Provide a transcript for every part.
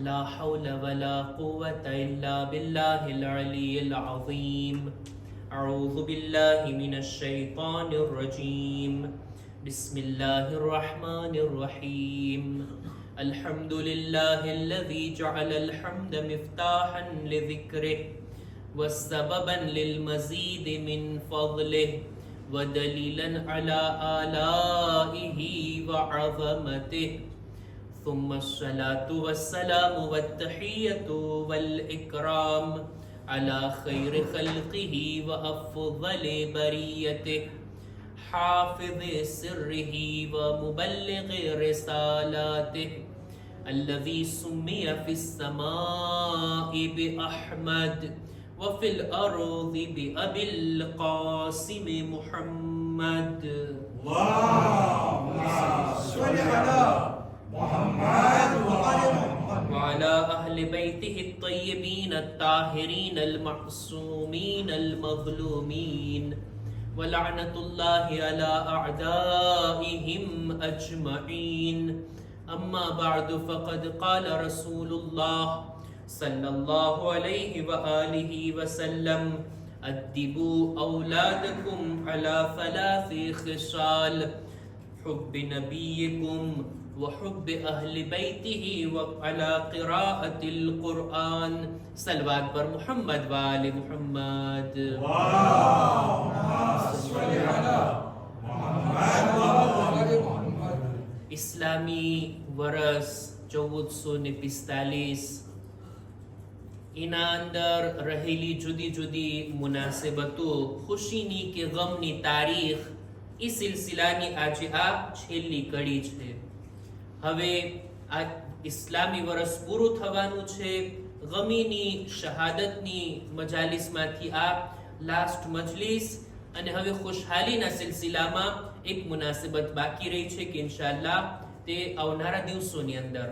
لا حول ولا قوة إلا بالله العلي العظيم. أعوذ بالله من الشيطان الرجيم. بسم الله الرحمن الرحيم. الحمد لله الذي جعل الحمد مفتاحا لذكره وسببا للمزيد من فضله ودليلا على آلائه وعظمته. ثم الصلاة والسلام والتحية والإكرام على خير خلقه وأفضل بريته حافظ سره ومبلغ رسالاته الذي سمي في السماء بأحمد وفي الأرض بأبي القاسم محمد. اللهم صل على محمد وعلى أهل بيته الطيبين الطاهرين المعصومين المظلومين ولعنة الله على أعدائهم أجمعين. أما بعد فقد قال رسول الله صلى الله عليه وآله وسلم: أدبوا أولادكم على 3 خصال: حب نبيكم وحب أهل بيته وعلى قراءة القرآن. صلوات بر محمد وآل محمد. اللهم صل على محمد وآل محمد. ઇસ્લામી વર્ષ 1445 એના અંદર રહેલી જુદી જુદી મુનાસબતો, ખુશીની કે ગમની તારીખ, એ સિલસિલાની આજે આ છેલ્લી કડી છે. હવે આ ઇસ્લામી વર્ષ પૂરું થવાનું છે. ગમીની શહાદતની મજાલિસમાંથી આ લાસ્ટ મજલિસ, અને હવે ખુશહાલીના સિલસિલામાં એક મુનાસબત બાકી રહી છે કે ઇન્શાઅલ્લાહ તે આવનારા દિવસોની અંદર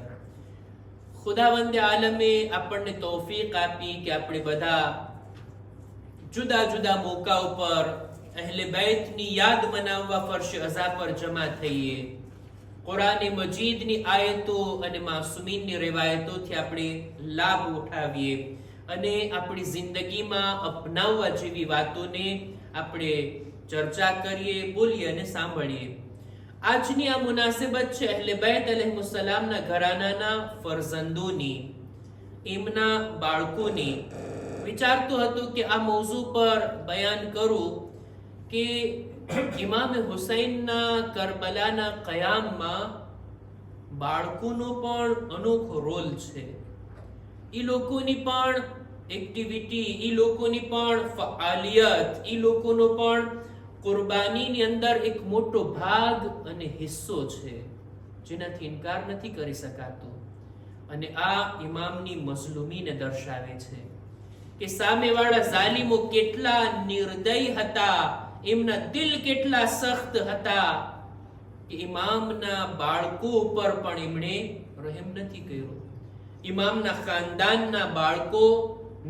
ખુદાવંદે આલમે આપણને તૌફીક આપી કે આપણે બધા જુદા જુદા મોકા ઉપર અહેલે બૈતની યાદ મનાવવા ફરશે અઝા પર જમા થઈએ. કુરાન મજીદની આયતો અને માસૂમીનની riવાયતોથી આપણે લાભ ઉઠાવીએ અને આપણી જિંદગીમાં અપનાવવા જેવી વાતોને આપણે ચર્ચા કરીએ, બોલીએ અને સાંભળીએ. આજની આ મુનાસબત છે અહેલે બૈત અલૈહિસ્સલામના ઘરાનાના ફરઝંદોની, એમના બાળકોની. વિચારતો હતો કે આ મૌઝુ પર બયાન કરું કે ઇમામ હુસૈનના કરબલાના કયામમાં બાળકોનો પણ અનોખો રોલ છે. એ લોકોની પણ એક્ટિવિટી, એ લોકોની પણ ફઆલિયત, એ લોકોનો પણ કુરબાનીની અંદર એક મોટો ભાગ અને હિસ્સો છે, જેનાથી ઇનકાર નથી કરી શકાતો. અને આ ઇમામની મઝલુમીને દર્શાવે છે કે સામેવાળા ઝાલિમો કેટલા નિર્દય હતા, એમના દિલ કેટલા સખ્ત હતા કે ઇમામના બાળકો ઉપર પણ એમણે રહેમ નથી કર્યો. ઇમામના ખાનદાનના બાળકો,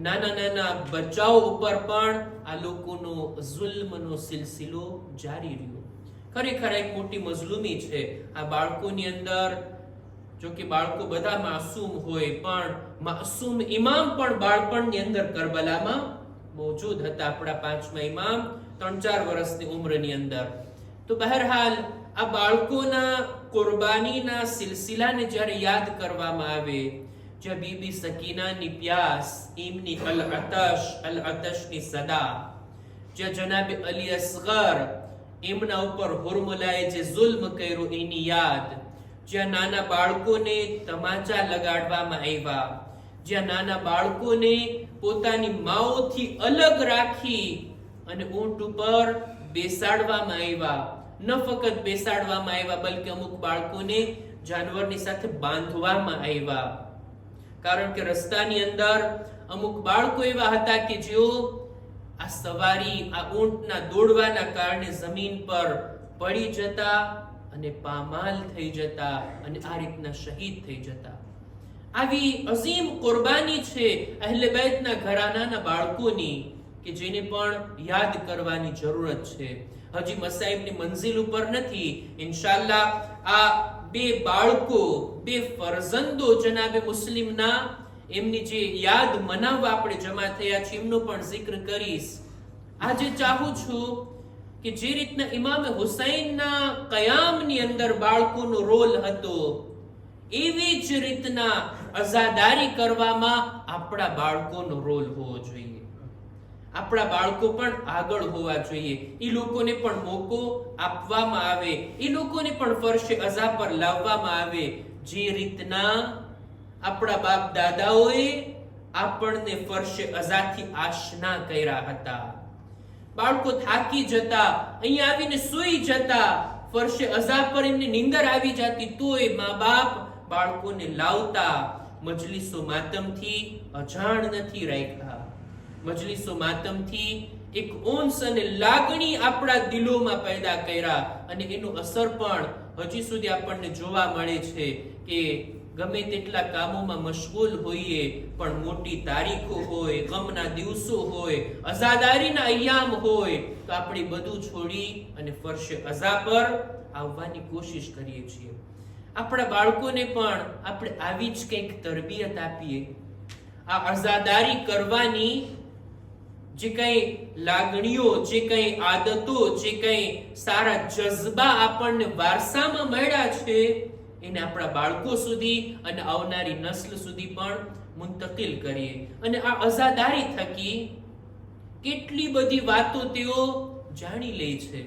નાના નાના બચ્ચાઓ ઉપર પણ આ લોકોનો જુલ્મનો સિલસિલો જારી રહ્યો. ખરેખર એક મોટી મઝલુમી છે આ બાળકોની અંદર. જો કે બાળકો બધા માસૂમ હોય, પણ માસૂમ ઇમામ પણ બાળપણની અંદર કરબલામાં મોજૂદ હતા. આપણા 5મા ઇમામ 3-4 વર્ષની ઉંમરની અંદર. તો બહરહાલ આ બાળકોના કુરબાનીના સિલસિલાને જ્યારે યાદ કરવામાં આવે, જ્યાં બીબી સકીનાની પ્યાસ, એમની અલ-અતશની સદા, જ્યાં જનાબે અલી અસગર એમના ઉપર હુરમુલાએ જે જુલ્મ કર્યો એની યાદ, જ્યાં નાના બાળકોને તમાચા લગાડવામાં આવ્યા, જ્યાં નાના બાળકોને પોતાની માઓથી અલગ રાખી અને ઊંટ ઉપર બેસાડવામાં આવ્યા. ન ફક્ત બેસાડવામાં આવ્યા, બલકે અમુક બાળકોને જાનવરની સાથે બાંધવામાં આવ્યા. કારણ કે રસ્તાની અંદર અમુક બાળકો એવા હતા કે જેઓ આ સવારી, આ ઊંટના દોડવાના કારણે જમીન પર પડી જતા અને પામાલ થઈ જતા અને આ રીતના શહીદ થઈ જતા. આવી અઝીમ કુરબાની છે અહેલે બૈતના ઘરાનાના બાળકોની કે જેને પણ યાદ કરવાની જરૂરત છે. હજી મસાઈબની મંઝિલ ઉપર નથી. ઇન્શાઅલ્લાહ આ બે બાળકો, બે ફરજંદો જનાબે મુસ્લિમના, એમની જે યાદ મનાવવા આપણે જમા થયા છે એમનો પણ જિક્ર કરીશ. આજે ચાહું છું કે જે રીતના ઇમામ હુસૈનના કયામની અંદર બાળકોનો રોલ હતો, એવી જ રીતના અઝાદારી કરવામાં આપણા બાળકોનો રોલ હોવો જોઈએ. આપણા બાળકો પણ આગળ હોવા જોઈએ. એ લોકોને પણ મોકો આપવામાં આવે, એ લોકોને પણ ફરશે અઝા પર લાવવામાં આવે. જે રીતના આપણા બાપ દાદાઓએ આપણને ફરશે અઝાથી આશના કર્યા હતા. બાળકો થાકી જતા, અહીંયા આવીને સૂઈ જતા, ફરશે અઝા પર એમને નીંદર આવી જતી, તોય મા બાપ બાળકોને લાવતા. મજલિસો માતમથી અજાણ નથી રાખ્યા. મજલિસો માતમથી એક ઓન્સ અને લાગણી આપણા દિલોમાં પેદા કર્યા, અને એનું અસર પણ હજી સુધી આપણને જોવા મળે છે કે ગમે તેટલા કામોમાં મશગુલ હોઈએ, પણ મોટી તારીખો હોય, ગમના દિવસો હોય, અઝાદારીના અય્યામ હોય, તો આપણે બધું છોડી અને ફરશે અઝા પર આવવાની કોશિશ કરીએ છીએ. આપણા બાળકોને પણ આપણે આવી જ કંઈક તરબિયત આપીએ. આ અઝાદારી કરવાની જે કઈ લાગણીઓ, જે કઈ આદતો, જે કઈ સારા જઝબા આપણને વારસામાં મળ્યા છે, એને આપણા બાળકો સુધી અને આવનારી નસ્લ સુધી પણ મુંતકિલ કરીએ. અને આ અઝાદારી થકી કેટલી બધી વાતો તેઓ જાણી લે છે.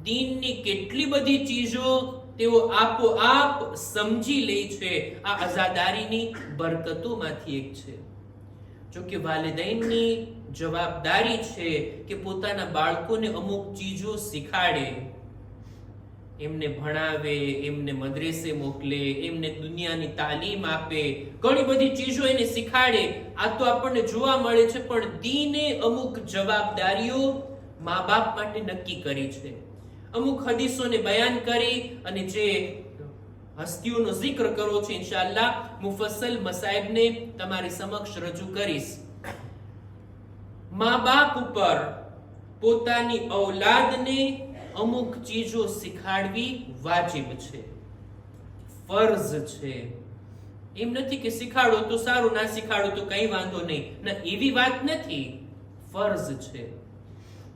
દીનની કેટલી બધી ચીજો તેઓ આપોઆપ સમજી લે છે. આ અઝાદારીની બરકતોમાંથી એક છે. જો કે વાલિદૈનની જવાબદારી છે કે પોતાના બાળકોને અમુક ચીજો શીખાડે, એમને ભણાવે, એમને મદ્રેસે મોકલે, એમને દુનિયાની તાલીમ આપે, ઘણી બધી ચીજો એને શીખાડે. આ તો આપણને જોવા મળે છે, પણ દીને અમુક જવાબદારીઓ મા બાપ માટે નક્કી કરી છે. અમુક હદીસોને બયાન કરી અને જે હસ્તીઓનો જિક્ર કરવો છે, ઇન્શાઅલ્લાહ મુફસ્સલ મસાઇબને તમારી સમક્ષ રજૂ કરીશ. મા બાપ ઉપર પોતાની ઔલાદને અમુક ચીજો શીખાડવી વાજિબ છે, ફર્ઝ છે. એમ નથી કે શીખાડો તો સારું, ના શીખાડો તો કઈ વાંધો નહીં, ના, એવી વાત નથી. ફર્ઝ છે,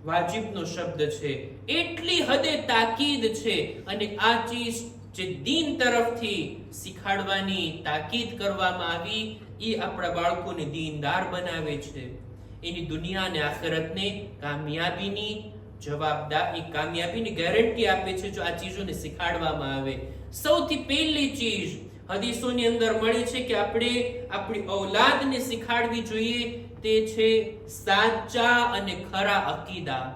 વાજિબનો શબ્દ છે. એટલી હદે તાકીદ છે. અને આ ચીજ જે દીન તરફથી શીખાડવાની તાકીદ કરવામાં આવી, એ આપણા બાળકોને દીનદાર બનાવે છે. એની દુનિયા અને આખિરતને કામયાબીની કામયાબીની ગેરંટી આપે છે જો આ ચીજોને શીખાડવામાં આવે. સૌથી પહેલી ચીજ હદીસોની અંદર મળે છે કે આપણે આપણી ઔલાદને શીખાડવી જોઈએ, તે છે સાચા અને ખરા અકીદા.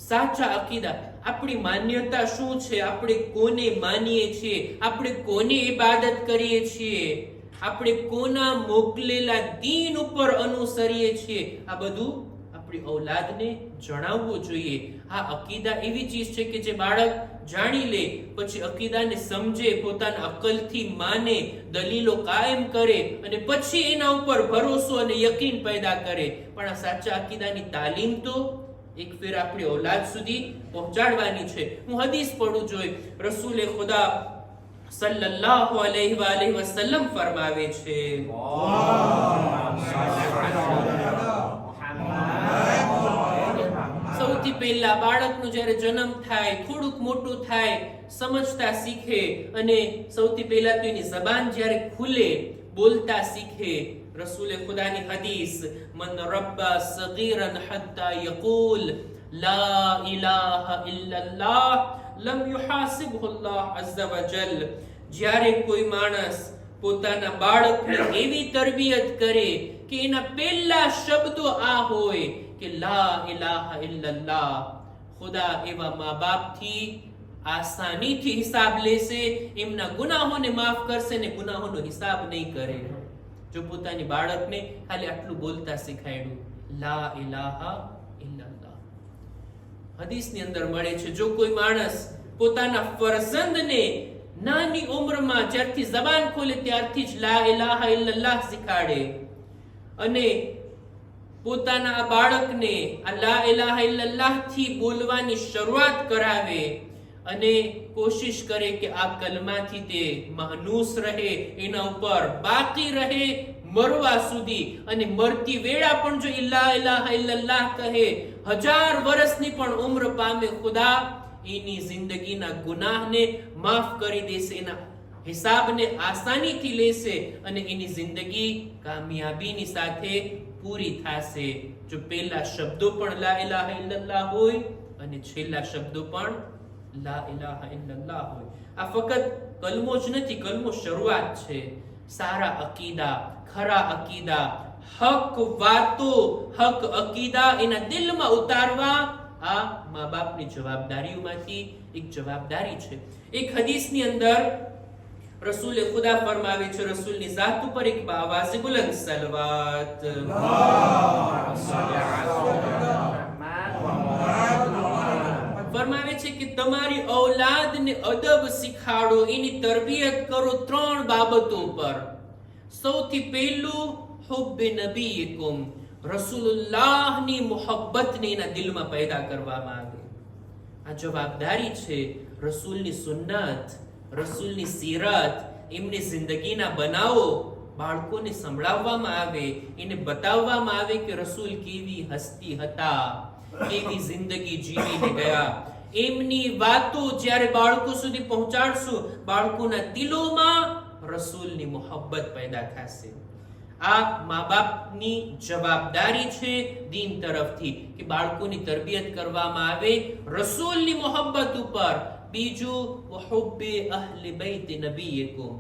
સાચા અકીદા, આપણી માન્યતા શું છે, આપણે કોને માનીએ છીએ, આપણે કોની ઇબાદત કરીએ છીએ, આપણે કોના મોકલેલા દીન ઉપર અનુસરીએ છીએ, આ બધું આપણી ઔલાદને જણાવવું જોઈએ. આ અકીદા એવી ચીજ છે કે જે બાળક જાણી લે, પછી અકીદાને સમજે, પોતાના અકલથી માને, દલીલો કાયમ કરે, અને પછી એના ઉપર ભરોસો અને યકીન પેદા કરે. પણ આ સાચા અકીદાની તાલીમ તો એક ફેર આપણી ઔલાદ સુધી પહોંચાડવાની છે. હું હદીસ પડું જોઈ, રસૂલે ખુદા સલ્લલ્લાહુ અલૈહિ વસલ્લમ ફરમાવે છે, સૌથી પહેલા બાળકનો જ્યારે જન્મ થાય, થોડુંક મોટું થાય, સમજતા શીખે, અને સૌથી પહેલા તો એની જબાન જ્યારે ખુલે, બોલતા શીખે. રસૂલે ખુદાની હદીસ, મન રબ્બા સગીરન હત્તા યકૂલ લા ઇલાહા ઇલ્લલ્લાહ લમ યુહાસિબહુ અલ્લાહ અઝ્ઝા વજલ. જ્યારે કોઈ માણસ પોતાના બાળકને એવી તરબિયત કરે કે એના પહેલા શબ્દો આ હોય કે લા ઇલાહા ઇલ્લલ્લાહ, ખુદા એવા મા બાપથી આસાનીથી હિસાબ લેશે, એમના ગુનાહોને માફ કરશે ને ગુનાહોનો હિસાબ નહીં કરે. જો પોતાની બાળકને ખાલી આટલું બોલતા શીખાડ્યું, લા ઇલાહા ઇલ્લલ્લાહ. હદીસની અંદર મળે છે, જો કોઈ માણસ પોતાના ફરઝંદને નાની ઉંમરમાં જ્યારથી જબાન ખોલે ત્યારથી જ લા ઇલાહા ઇલ્લલ્લાહ શીખાડે, અને પોતાના બાળકને આ લા ઇલાહા ઇલ્લલ્લાહ થી બોલવાની શરૂઆત કરાવે, અને કોશિશ કરે કે આ કલમાથી તે માનૂસ રહે, એના ઉપર બાકી રહે મરવા સુધી, અને મરતી વેળા પણ જો ઇલા ઇલાહા ઇલ્લલ્લાહ કહે, 1000 વર્ષની પણ ઉંમર પામે, ખુદા એની જિંદગીના ગુનાહને માફ કરી દેશે, એના હિસાબને આસાનીથી લેશે અને એની જિંદગી કામયાબીની સાથે પૂરી થશે. જો પહેલા શબ્દો પણ લા ઇલાહા ઇલ્લલ્લાહ હોય અને છેલ્લા શબ્દો પણ લા ઇલાહા ઇલ્લલ્લાહ હોય. આ ફક્ત કલમો જ નથી, કલમો શરૂઆત છે. સારા અકીદા, ખરા અકીદા, હક વાતો, હક અકીદા એના દિલમાં ઉતારવા આ મા બાપની જવાબદારીઓમાંથી એક જવાબદારી છે. એક હદીસની અંદર રસૂલે ખુદા ફરમાવે છે, રસૂલની જાત ઉપર એક બાવાઝે બુલંદ સલવાત. ફરમાવે છે કે તમારી ઔલાદને અદબ શીખાડો, એની તરબિયત કરો 3 બાબતો પર. સૌથી પહેલું હુબ્બે નબીયકુમ, રસૂલુલ્લાહની મુહબ્બતને એના દિલમાં પેદા કરવામાં આવે. આ જવાબદારી છે. રસૂલની સુન્નત, રસૂલની સીરત, એમની જિંદગીના બનાવો બાળકોને સંભળાવવામાં આવે, એને બતાવવામાં આવે કે રસૂલ કેવી હસ્તી હતા, કેવી જિંદગી જીવીને ગયા. એમની વાતો જ્યારે બાળકો સુધી પહોંચાડશું, બાળકોના દિલોમાં રસૂલની મોહબ્બત પેદા થશે. આ મા બાપની જવાબદારી છે દીન તરફથી કે બાળકોની તરબિયત કરવામાં આવે રસૂલની મોહબ્બત ઉપર. બીજું વહુબ્બે અહલે બૈત નબીયકુમ,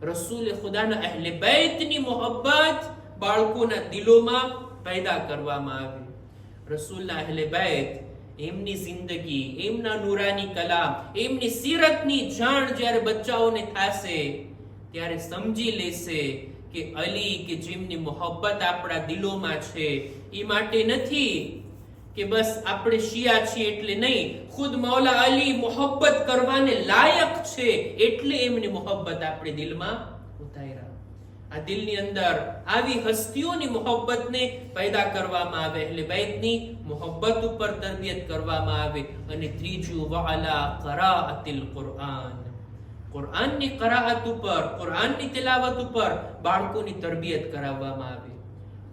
રસૂલ ખુદાના અહલે બૈતની મોહબ્બત બાળકોના દિલોમાં પેદા કરવામાં આવે. રસૂલના અહલે બૈત, એમની જિંદગી, એમના નૂરાની કલામ, એમની સીરતની જાણ જ્યારે બચ્ચાઓને થશે ત્યારે સમજી લેશે કે અલી કે જેમની મોહબ્બત આપણા દિલોમાં છે, એ માટે નથી કે બસ આપણે શિયા છીએ એટલે નહીં, ખુદ મૌલા અલી મોહબ્બત કરવાને લાયક છે એટલે એમની મોહબ્બત આપણે દિલમાં ઉતાર્યા. આ દિલની અંદર આવી હસ્તીઓની મોહબ્બતને પેદા કરવામાં આવે, એટલે બૈતની મોહબ્બત ઉપર તરબિયત કરવામાં આવે. અને ત્રીજું વઅલા qira'atil Qur'an, કુરઆનની qiraat ઉપર, કુરઆનની તિલાવત ઉપર બાળકોની તરબિયત કરાવવામાં આવે.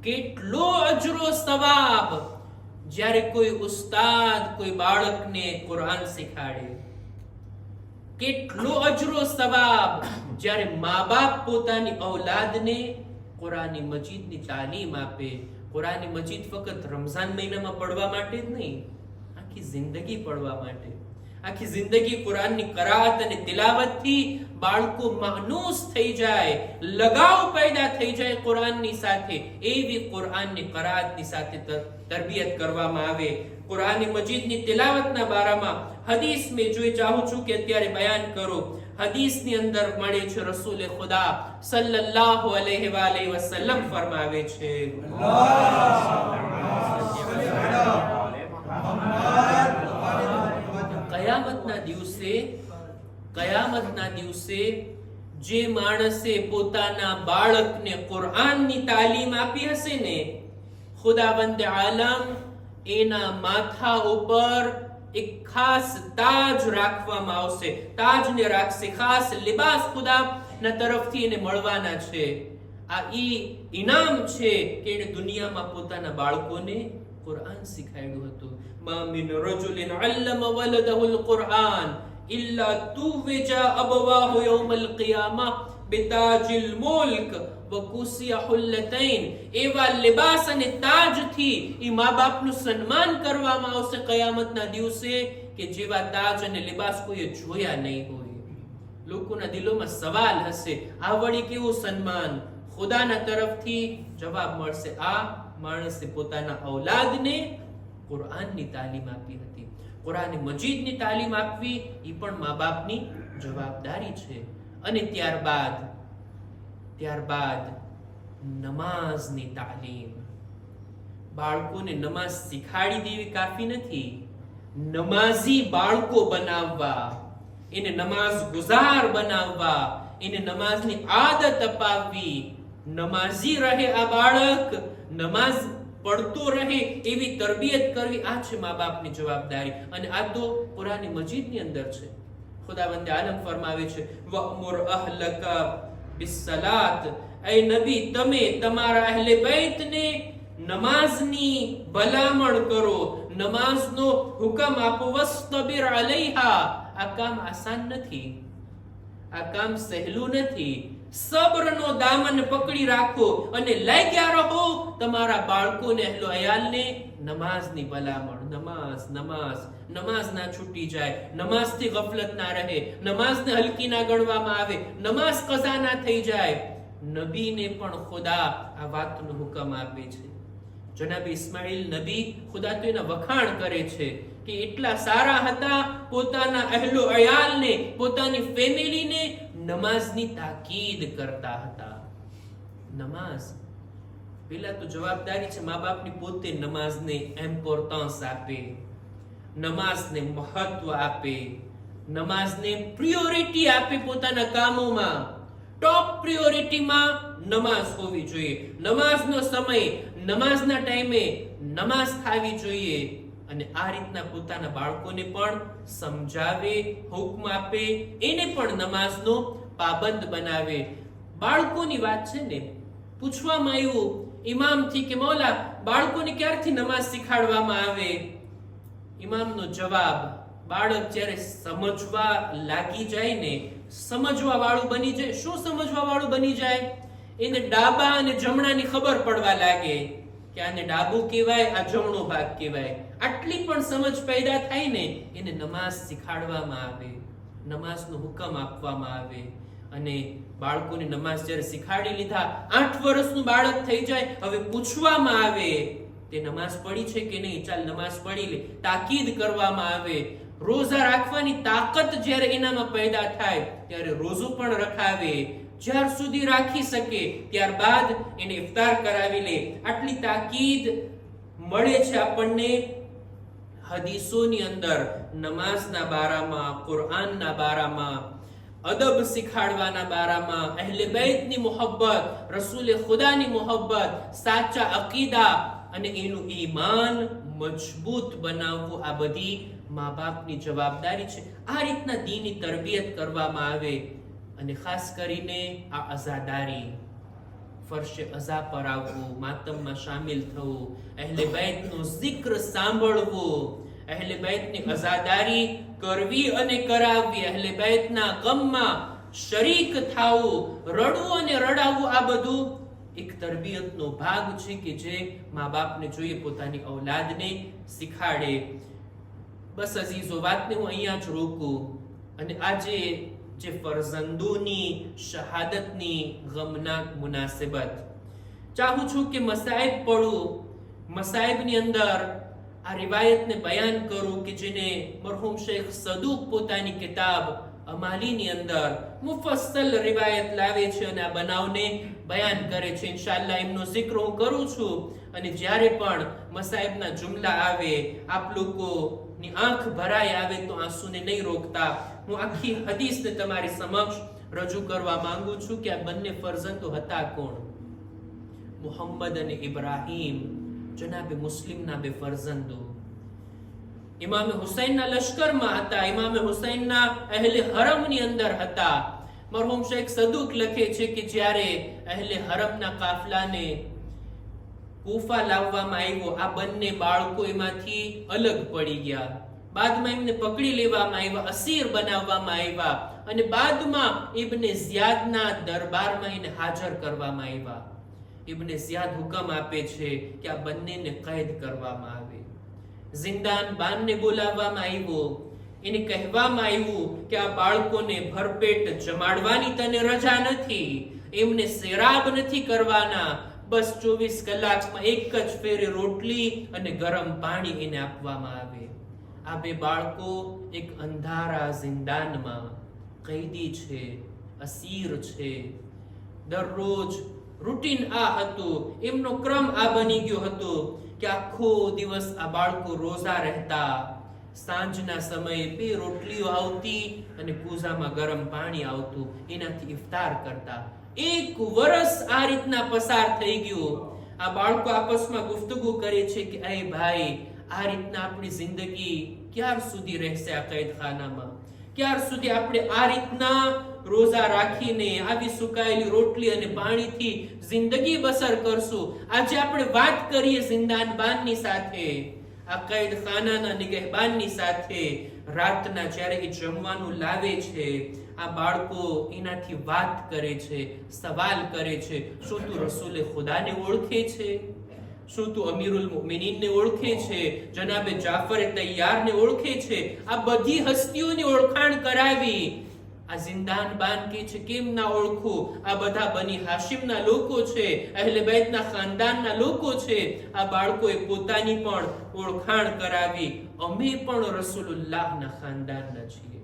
કેટલો અજરો સવાબ જ્યારે કોઈ ઉસ્તાદ કોઈ બાળકને કુરઆન શીખાડે, કેટલો અજરો સવાબ જ્યારે મા બાપ પોતાની ઔલાદને કુરાની મજીદની તાલીમ આપે. કુરાની મજીદ ફક્ત રમઝાન મહિનામાં પડવા માટે જ નહીં, આખી જિંદગી પડવા માટે. આખી જિંદગી કુરાનની કરાત અને તિલાવતથી બાળકો માનૂસ થઈ જાય, લગાવ પેદા થઈ જાય કુરાનની સાથે. એવી કુરાનની કરાતની સાથે તરબિયત કરવામાં આવે. કુરાની મજીદની તિલાવતના બારામાં હદીસ મેં જોઈ ચાહું છું કે અત્યારે બયાન કરું. હદીસની અંદર મળે છે, રસૂલે ખુદા સલ્લલ્લાહુ અલૈહિ વસલ્લમ ફરમાવે છે, કયામતના દિવસે જે માણસે પોતાના બાળકને કુરઆનની તાલીમ આપી હશે ને, ખુદાવંદ આલમ એના માથા ઉપર એક ખાસ તાજ રાખવામાં આવશે. તાજને રાખશે, ખાસ લિબાસ ખુદાના તરફથી એને મળવાના છે. આ ઇનામ છે કે એને દુનિયામાં પોતાના બાળકોને કુરઆન શીખાડ્યું હતું. મા મિન રજુલિન અલ્લમ વલદહુલ કુરઆન ઇલ્લા તુવજા અબવાહુ યૌમલ કિયામah બિતાજિલ મુલ્ક વકુસિયા હુલ્લતૈન. એવા લિબાસ અને તાજથી એ મા બાપનું સન્માન કરવામાં આવશે કયામતના દિવસે કે જેવા તાજ અને લિબાસ કોઈએ જોયા નહીં હોય. લોકોના દિલોમાં સવાલ હશે, આ વળી કેવું સન્માન? ખુદાના તરફથી જવાબ મળશે, આ માણસે પોતાના ઔલાદને કુરઆનની તાલીમ આપી હતી. કુરાન મજીદની તાલીમ આપવી એ પણ મા બાપની જવાબદારી છે. અને ત્યારબાદ નમાઝની તાલીમ. બાળકોને નમાઝ શીખાડી દેવી કાફી નથી, નમાઝી બાળકો બનાવવા, એને નમાઝ ગુજાર બનાવવા, એને નમાઝની આદત અપાવવી. નમાઝી રહે આ બાળક, નમાઝ પડતો રહે એવી તરબિયત કરવી, આ છે મા બાપની જવાબદારી. અને આ તો કુરાન મજીદની અંદર છે. ખુદાવંદ આલમ ફરમાવે છે, વઅમુર અહલકા બિસ્સલાત, એ નબી તમે તમારા અહલે બૈતને નમાઝની ભલામણ કરો, નમાઝનો હુકમ આપો. વસ્તબિર અલૈહા, આ કામ આસાન નથી, આ કામ સહેલું નથી. સબ્રનો દામન પકડી રાખો અને લાગ્યા રહો તમારા બાળકોને, અહેલો અયાલને નમાઝની ભલામણ. નમાઝ નમાઝ નમાઝ ના છૂટી જાય, નમાઝથી ગફલત ના રહે, નમાઝને હલકી ના ગણવામાં આવે, નમાઝ કઝા ના થઈ જાય. નબીને પણ ખુદા આ વાતનો હુકમ આપે છે. જનાબ ઇસ્માઇલ નબી, ખુદા તો એના વખાણ કરે છે કે એટલા સારા હતા, પોતાના અહેલો અયાલને, પોતાની ફેમિલીને નમાઝની તાકીદ કરતા હતા. નમાઝ પેલા તો જવાબદારી છે મા બાપની, પોતે નમાઝને ઇમ્પોર્ટન્સ આપે, નમાઝને મહત્વ આપે, નમાઝને પ્રિયોરિટી આપે. પોતાના કામોમાં ટોપ પ્રિયોરિટીમાં નમાઝ હોવી જોઈએ. નમાઝનો સમય, નમાઝના ટાઈમે નમાઝ થવી જોઈએ. અને આ રીતના પોતાના બાળકોને પણ સમજાવે, હુકમ આપે, એને પણ નમાઝનો પાબંદ બનાવે. બાળકોની વાત છે ને, પૂછવામાં આવ્યું ઇમામથી કે મૌલા બાળકોને ક્યારથી નમાઝ શીખાડવામાં આવે? ઇમામનો જવાબ, બાળક જ્યારે સમજવા લાગી જાય ને, સમજવા વાળું બની જાય. શું સમજવા વાળું બની જાય? એને ડાબા અને જમણાની ખબર પડવા લાગે કે આને ડાબું કહેવાય, આ જમણો ભાગ કહેવાય. આટલી પણ સમજ પેદા થાય ને, એને નમાઝ શીખાડવામાં આવે, નમાઝનો હુકમ આપવામાં આવે. અને બાળકોને નમાઝ જ્યારે શીખાડી લીધા, 8 વર્ષનું બાળક થઈ જાય, હવે પૂછવામાં આવે તે નમાઝ પડી છે કે નહીં, ચાલ નમાઝ પડી લે, તાકીદ કરવામાં આવે. રોઝા રાખવાની તાકાત જ્યારે એનામાં પેદા થાય ત્યારે રોઝો પણ રખાવે, જ્યાર સુધી રાખી શકે ત્યારબાદ એને ઇફતાર કરાવી લે. આટલી તાકીદ મળે છે આપણને હદીસોની અંદર, નમાઝના બારામાં, કુરઆનના બારામાં, અદબ શીખાડવાના બારામાં, અહેલે બેતની મોહબ્બત, રસૂલે ખુદાની મોહબ્બત, સાચા અકીદા અને એનું ઈમાન મજબૂત બનાવવું, આ બધી મા બાપની જવાબદારી છે. આ રીતના દીની તરબિયત કરવામાં આવે. અને ખાસ કરીને આ અઝાદારી, ફરશે અઝા પર આવવું, માતમમાં શામિલ થવું, અહેલે બેતનો zikr સાંભળવું, અહેલે બેતની અઝાદારી કરવી અને કરાવવી, અહેલે બેતના ગમમાં શરીક થાવું, રડવું અને રડાવવું, આ બધું એક તરબિયતનો ભાગ છે કે જે મા બાપને જોઈએ પોતાની ઔલાદને શીખાડે. બસ અઝીઝો, વાતને હું અહીંયા જ રોકું. અને આજે જે ફરઝંદોની શહાદતની ગમનાક મુનાસિબત, ચાહું છું કે મસાઇબ પડું, મસાઇબની અંદર આ રિવાયતને બયાન કરું કે જેને મરહૂમ શેખ સદુક પોતાની કિતાબ અમાલીની અંદર મુફસ્સલ રિવાયત લાવે છે અને આ બનાવને બયાન કરે છે. ઇન્શાઅલ્લાહ એમનો zikr હું કરું છું. અને જ્યારે પણ મસાઇબના જુમલા આવે, આપ લોકોની આંખ ભરાઈ આવે તો આંસુને નહીં રોકતા. હું આખી હદીસને તમારી સમક્ષ રજૂ કરવા માંગુ છું કે આ બંને ફરઝંદો હતા કોણ? મુહમ્મદ અને ઇબ્રાહીમ, જનાબે મુસ્લિમના બે ફરઝંદો. ઇમામે હુસૈનના લશ્કરમાં હતા, ઇમામે હુસૈનના અહેલે હરમની અંદર હતા. મરહૂમ શેખ સદુક લખે છે કે જ્યારે અહેલે હરમના કાફલાને કૂફા લાવવામાં આવ્યો, આ બંને બાળકો એમાંથી અલગ પડી ગયા. બાદમાં એમને પકડી લેવામાં આવ્યા, અસીર બનાવવામાં આવ્યા અને બાદમાં ઇબ્ને ઝિયાદના દરબારમાં એને હાજર કરવામાં આવ્યા. ઇબ્ને ઝિયાદ હુકમ આપે છે કે આ બંનેને કેદ કરવામાં આવે. જિંદાન બાનને બોલાવવામાં આવ્યો, એને કહેવામાં આવ્યું કે આ બાળકોને ભરપેટ જમાડવાની તને રજા નથી, એમને સેરાબ નથી કરવાના, બસ 24 કલાકમાં એક જ ફેરે રોટલી અને ગરમ પાણી એને આપવામાં આવે. આ બે બાળકો એક અંધારા જિંદાનમાં કૈદી છે, અસીર છે. દરરોજ રૂટીન આ હતું, એમનો ક્રમ આ બની ગયો હતો કે આખો દિવસ આ બાળકો રોઝા રહેતા. સાંજના સમયે 2 રોટલીઓ આવતી અને કૂઝામાં ગરમ પાણી આવતું, એનાથી ઇફતાર કરતા. 1 વર્ષ આ રીતના પસાર થઈ ગયું. આ બાળકો આપસમાં ગુફ્તગુ કરે છે કે એ ભાઈ, આ રીતના આપણી જિંદગી ક્યાર સુધી રહેશે આ કૈદખાનામાં? ક્યાર સુધી આપણે આ રીતના રોજા રાખીને આવી સુકાયેલી રોટલી અને પાણીથી જિંદગી બસર કરશું? આજે આપણે વાત કરીએ જિંદાનબાનની સાથે, આ કૈદખાનાના નિગહબાનની સાથે. રાતના જ્યારે એ જમવાનું લાવે છે, આ બાળકો એનાથી વાત કરે છે, સવાલ કરે છે, શું તું રસૂલે ખુદાને ઓળખે છે? શું તું અમીરુલ મુમિનીનને ઓળખે છે? જનાબે જાફર તૈયારને ઓળખે છે? આ બધી હસ્તીઓની ઓળખાણ કરાવી. આ જિંદાનબાન કે છે કેમ ના ઓળખું? આ બધા બની હાશિમના લોકો છે, અહેલે બેતના ખાનદાનના લોકો છે. આ બાળકોએ પોતાની પણ ઓળખાણ કરાવી. અમે પણ રસૂલુલ્લાહના ખાનદાનના છીએ,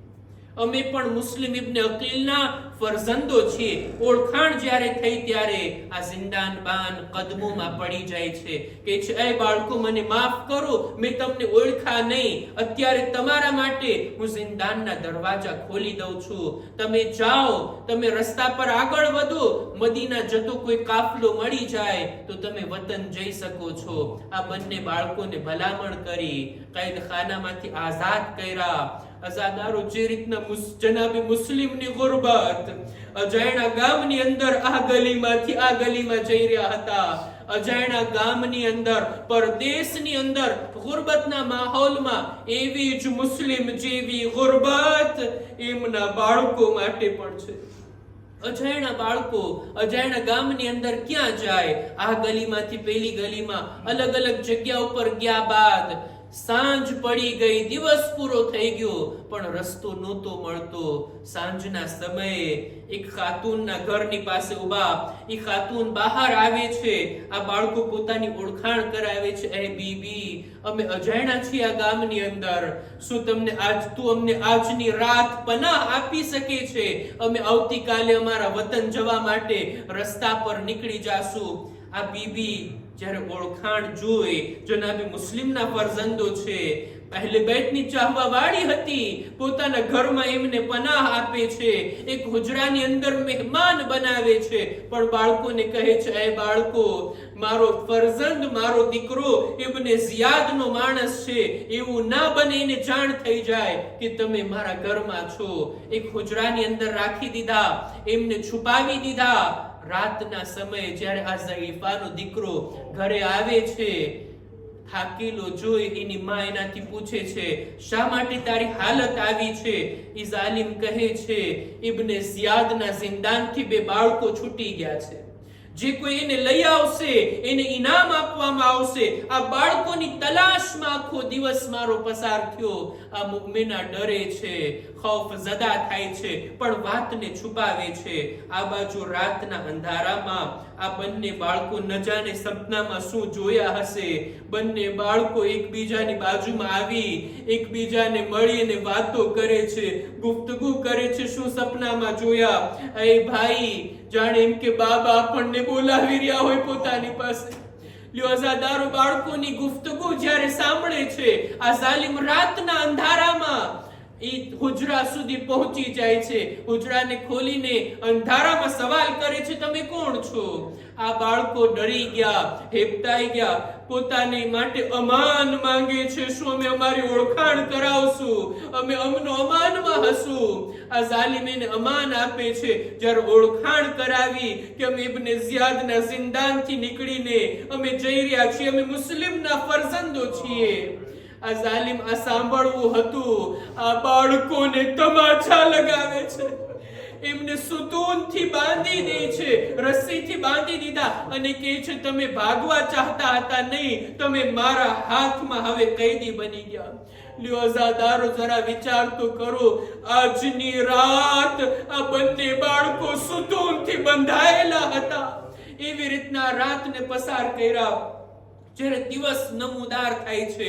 અમે પણ મુસ્લિમ ઇબ્ન અકીલના ફરજંદો છીએ. ઓળખાણ જ્યારે થઈ ત્યારે આ જિંદાનબાન કદમોમાં પડી જાય છે, કે છે એ બાળકો મને માફ કરો, મેં તમને ઓળખા નહીં. અત્યારે તમારા માટે હું જિંદાનના દરવાજા ખોલી દઉં છું. તમે જાઓ, તમે રસ્તા પર આગળ વધો. મદીના જતો કોઈ કાફલો મળી જાય તો તમે વતન જઈ શકો છો. આ બંને બાળકોને ભલામણ કરી, કૈદખાનામાંથી આઝાદ કર્યા. આઝાદારો જે રીતના જનાબે મુસ્લિમની ગુરબત અજાયણા ગામની અંદર આ ગલીમાંથી આ ગલીમાં જઈ રહ્યા હતા. અજાયણા ગામની અંદર, પરદેશની અંદર, ગુરબતના માહોલમાં એવી જ મુસ્લિમ જેવી ગુરબત એમના બાળકો માટે પણ છે. અજાયણા બાળકો અજાયણા ગામની અંદર ક્યાં જાય? આ ગલીમાંથી પેલી ગલીમાં અલગ અલગ જગ્યા ઉપર ગયા બાદ સાંજ પડી ગઈ, દિવસ પૂરો થઈ ગયો, પણ રસ્તો નહોતો મળતો. સાંજના સમયે એક ખાતુનના ઘરની પાસે ઉભા, એ ખાતુન બહાર આવે છે. આ બાળકો પોતાની ઓળખાણ કરાવે છે, એ બીબી, અમે અજાયણા છીએ આ ગામની અંદર. શું તું અમને આજની રાત પનાહ આપી શકે છે? અમે આવતીકાલે અમારા વતન જવા માટે રસ્તા પર નીકળી જાશું. આ બીબી જ્યારે ઓળખાણ જોઈ, જનાબે મુસ્લિમના ફરજંદો છે, અહેલે બેતની ચાહવા વાળી હતી, પોતાના ઘરમાં એમને પનાહ આપે છે, એક હુજરાની અંદર મહેમાન બનાવે છે. પણ બાળકોને કહે છે, એ બાળકો, મારો ફરજંદ, મારો દીકરો ઇબ્ને ઝિયાદનો માણસ છે, એવું ના બને એને જાણ થઈ જાય કે તમે મારા ઘરમાં છો. એક હુજરાની અંદર રાખી દીધા, એમને છુપાવી દીધા. રાતના સમયે જ્યારે આ ઝઈફાનો દીકરો ઘરે આવે છે, થાકેલો જોઈ એની માં એનાથી પૂછે છે, શા માટે તારી હાલત આવી છે? ઈ જાલિમ કહે છે, ઇબ્ને ઝિયાદના જિંદાનથી 2 બાળકો છૂટી ગયા છે. જે કોઈ એને લઈ આવશે એને ઇનામ આપવામાં આવશે. આ બાળકોની તલાશમાં આખો દિવસ મારો પસાર થયો. આ મુમિના ડરે છે, ખૌફ ઝદા થાય છે, પણ વાતને છુપાવે છે. આ બાજુ રાતના અંધારામાં આ બંને બાળકો ન જાણે સપનામાં શું જોયા હશે. બંને બાળકો એકબીજાની બાજુમાં આવી એકબીજાને મળીને વાતો કરે છે, ગુફ્તગુ કરે છે. શું સપનામાં જોયા? એ ભાઈ, જાણે એમ કે બાબા આપણને બોલાવી રહ્યા હોય પોતાની પાસે. લ્યો, આઝાદારો બાળકોની ગુફ્તગુ જ્યારે સાંભળે છે, આ જાલિમ રાતના અંધારામાં એ હુજરા સુધી પહોંચી જાય છે. હુજરાને ખોલીને અંધારામાં સવાલ કરે છે, તમે કોણ છો? આ બાળકો ડરી ગયા, હેબતાઈ ગયા, પોતાની માટે અમાન માંગે છે. શું અમે અમારી ઓળખાણ કરાવશું? અમે અમનો અમાનમાં હશું. આ જાલિમ એને અમાન આપે છે. જ્યારે ઓળખાણ કરાવી કે અમે ઇબ્ને ઝિયાદના જિંદાનથી નીકળીને અમે જઈ રહ્યા છીએ, અમે મુસ્લિમના ફરજંદો છીએ. આ જાલિમ આ સાંભળવું હતું. આ બાળકોને તમાચા લગાવે છે, એમને સુતૂનથી બાંધી દે છે, રસ્સીથી બાંધી દીધા અને કહે છે, તમે ભાગવા ચાહતા હતા નહીં, તમે મારા હાથમાં હવે કેદી બની ગયા. લ્યો આઝાદારો, જરા વિચાર તો કરો. આજની રાત આ બંને બાળકો સુતૂનથી બંધાયેલા હતા. એવી રીતના રાતને પસાર કર્યા. જ્યારે દિવસ નમૂદાર થાય છે,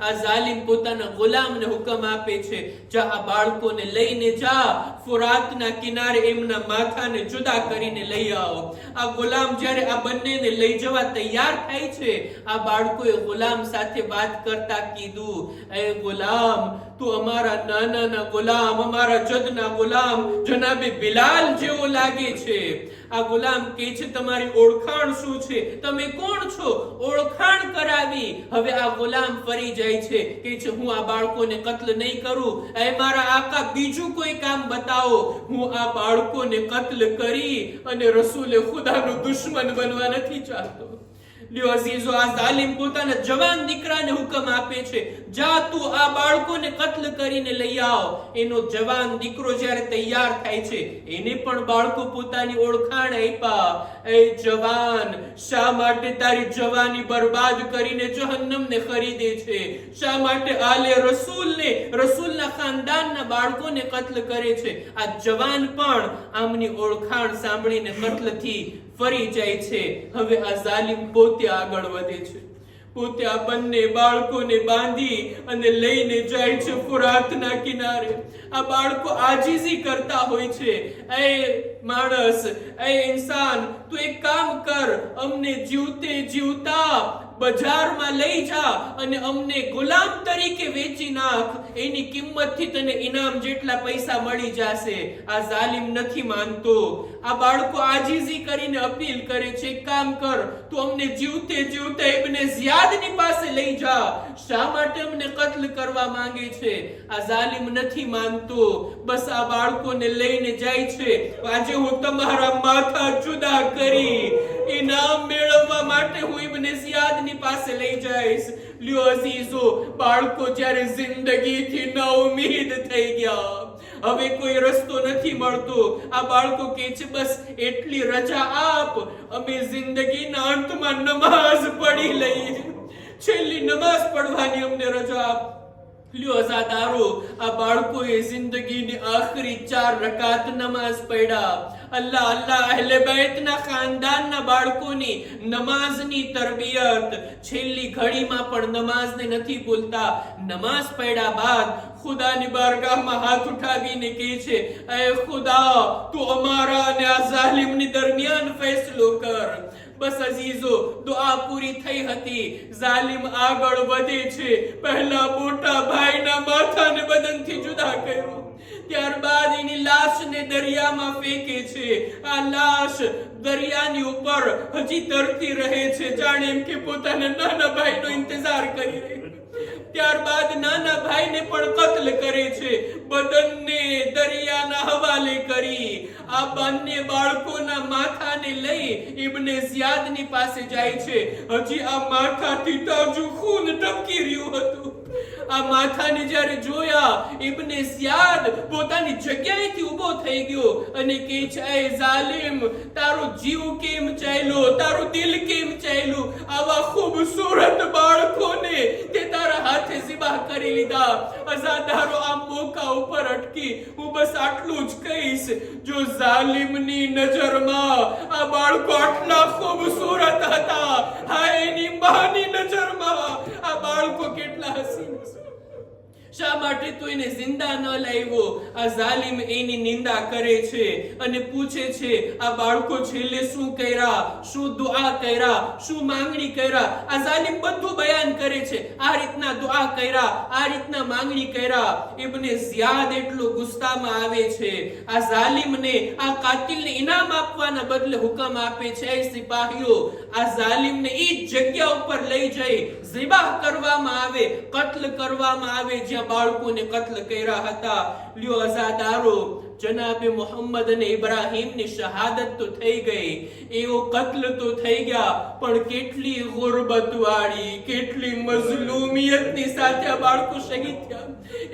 આ જાલિમ પોતાના ગુલામને હુકમ આપે છે, જા આ બાળકોને લઈને જા, ફુરાતના કિનારે એમના માથાને જુદા કરીને લઈ આવો. આ ગુલામ જ્યારે આ બંનેને લઈ જવા તૈયાર થાય છે, આ બાળકોએ ગુલામ સાથે વાત કરતા કીધું, એ ગુલામ, તું અમારા નાના ગુલામ, અમારા જદના ગુલામ જનાબે બિલાલ જેવો લાગે છે. આ ગુલામ કે છે તમારી ઓળખાણ શું છે, તમે કોણ છો, ઓળખાણ કરાવી. હવે આ ગુલામ ફરી જાય છે, કે છે હું આ બાળકોને કત્લ નહીં કરું. એ મારા આકા બીજું કોઈ કામ બતાવો, હું આ બાળકોને કત્લ કરી અને રસૂલે ખુદાનો દુશ્મન બનવા નથી ચાહતો. લ્યો અઝીઝો, આ જાલિમ પોતાના જવાન દીકરાને હુકમ આપે છે, જા તું આ બાળકોને કત્લ કરીને લઈ આવ. એનો જવાન દીકરો જ્યારે તૈયાર થાય છે, એને પણ બાળકો પોતાની ઓળખાણ આપ્યા. એ જવાન, શા માટે તારી જવાની બરબાદ કરીને જહન્નમને ખરીદે છે? શા માટે આલે રસૂલને, રસૂલના ખાનદાનના બાળકોને કત્લ કરે છે? આ જવાન પણ આમની ઓળખાણ સાંભળીને કત્લથી ફરી જાય છે. હવે આ જાલિમ પોતે આગળ વધે છે, પોતે આ બંને બાળકોને બાંધી અને લઈને જાય છે ફુરાતના કિનારે. આ બાળકો આજીજી કરતા હોય છે, એ માણસ, એ ઇન્સાન, તું એક કામ કર, અમને જીવતે જીવતા બજારમાં લઈ જા અને અમને ગુલામ તરીકે વેચી નાખ. એની કિંમતથી તને ઇનામ જેટલા પૈસા મળી જશે. આ જાલિમ નથી માનતો. આ બાળકો આજીજી કરીને અપીલ કરે છે, એક કામ કર, તું અમને જીવતે જીવતે ઇબ્ને ઝિયાદની પાસે લઈ જા. શા માટે અમને કત્લ કરવા માંગે છે? આ જાલિમ નથી માનતો. બસ આ બાળકોને લઈને જાય છે. આજે હું તમારા માથા જુદા કરી ઇનામ મેળવવા માટે હું ઇબ્ને ઝિયાદની પાસે લઈ જઈશ. લ્યો અઝીઝો, બાળકો જ્યારે જિંદગીથી નાઉમીદ થઈ ગયા, હવે કોઈ રસ્તો નથી મળતો, આ બાળકો કહે છે બસ એટલી રજા આપ, અમે જિંદગીના અંતમાં નમાઝ પઢી લઈએ, છેલ્લી નમાઝ પઢવાની અમને રજા આપ. લ્યો અઝાદારો, આ બાળકોએ જિંદગીની આખરી 4 રકાત નમાઝ પઢ્યા. અલ્લાહ અલ્લાહ, અહલે બેતના ખાનદાનના બાળકોની નમાઝની તરબિયત છેલ્લી ઘડીમાં પણ નમાઝને નથી ભૂલતા. નમાઝ પઢ્યા બાદ ખુદાની બારગાહમાં હાથ ઉઠાવીને કહે છે, એ ખુદા, તું અમારા અને આ જાલિમની દરમિયાન ફેસલો કર. બસ અઝીઝો, દુઆ પૂરી થઈ હતી. જાલિમ આગળ વધે છે. પહેલા મોટા ભાઈના માથાને બદનથી જુદા કર્યો, ત્યારબાદ એની લાશને દરિયામાં ફેંકે છે. આ લાશ દરિયાની ઉપર હજી તરતી રહે છે, જાણે એમ કે પોતાના નાના ભાઈનો ઇંતજાર કરી રહી. ત્યારબાદ નાના ભાઈને પણ કત્લ કરે છે, બદનને દરિયાના હવાલે કરી. આ બંને બાળકોના માથાને લઈ ઇબ્ને ઝિયાદની પાસે જાય છે. હજી આ માથાથી તાજું ખૂન ટપકી રહ્યું હતું. આ માથાને જ્યારે જોયા, ઇબ્ને ઝિયાદ પોતાની જગ્યાએથી ઊભો થઈ ગયો અને કહે છે, એ જાલિમ, તારો જીવ કેમ ચાલ્યો, તારું દિલ કેમ ચાલ્યું? આવા ખૂબસૂરત બાળકોને તે તારા હાથે ઝિબા કરી લીધા. અઝાદારો, આ મોકા ઉપર અટકી હું બસ આટલું જ કહીશ, જો જાલિમની નજરમાં આ બાળકો આટલા ખૂબસૂરત હતા, હા એની માની નજરમાં આ બાળકો કેટલા હસીન. શા માટે તું એને જિંદા ન લાવ્યો? આ જાલિમ એની નિંદા કરે છે અને પૂછે છે, આ બાળકો છેલ્લે શું કર્યા, શું દુઆ કર્યા, શું માંગણી કર્યા? આ જાલિમ બધું બયાન કરે છે. આ રીતના દુઆ કર્યા, આ રીતના માંગણી કર્યા. ઇબ્ને ઝિયાદ એટલો ગુસ્સામાં આવે છે. આ જાલિમને, આ કાતિલને ઇનામ આપવાના બદલે હુકમ આપે છે, એ સિપાહીઓ, આ જાલિમને એ જગ્યા ઉપર લઈ જઈ ઝિબાહ કરવામાં આવે, કત્લ કરવામાં આવે જ્યાં બાળકોને કત્લ કર્યા હતા. લ્યો અઝાદારો, જનાબે મોહમ્મદ અને ઇબ્રાહીમની શહાદત તો થઈ ગઈ, એવો કત્લ તો થઈ ગયા, પણ કેટલી ગુરબત વાળી, કેટલી મઝલૂમિયતની સાથે આ બાળકો શહીદ થયા.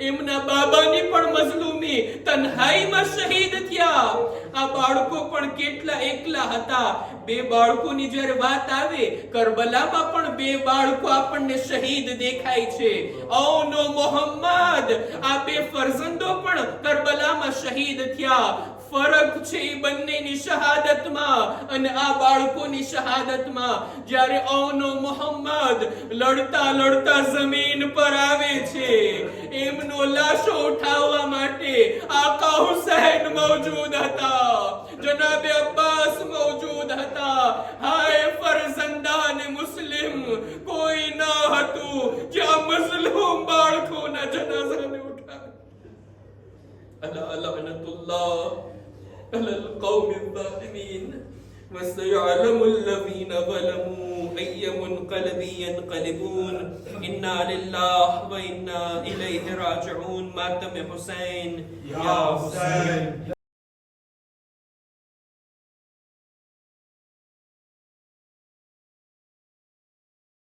એમના બાબાની પણ મઝલૂમી, તન્હાઈમાં શહીદ થયા. આ બાળકો પણ કેટલા એકલા હતા. 2 બાળકોની જ્યારે વાત આવે, કરબલામાં પણ 2 બાળકો આપણને શહીદ દેખાય છે. ઓ નો મોહમ્મદ, આ 2 ફરજંદો પણ કરબલામાં શહીદ થયા. ફરક છે એ બંનેની શહાદતમાં અને આ બાળકોની શહાદતમાં. જ્યારે ઓનો મોહમ્મદ લડતા લડતા જમીન પર આવે છે, એમનો લાશો ઉઠાવવા માટે આકા હુસૈન મૌજૂદ હતા, જનાબે અબ્બાસ મૌજૂદ હતા. હાય ફરજંદાને મુસ્લિમ, કોઈ ન હતું જે આ મઝલૂમ બાળકોના જનાઝાને ઉઠાવે. ألا لعنة الله على القوم الظالمين وسيعلم الذين ظلموا أي منقلب ينقلبون إنا لله وإنا إليه راجعون. ماتم حسین یا حسین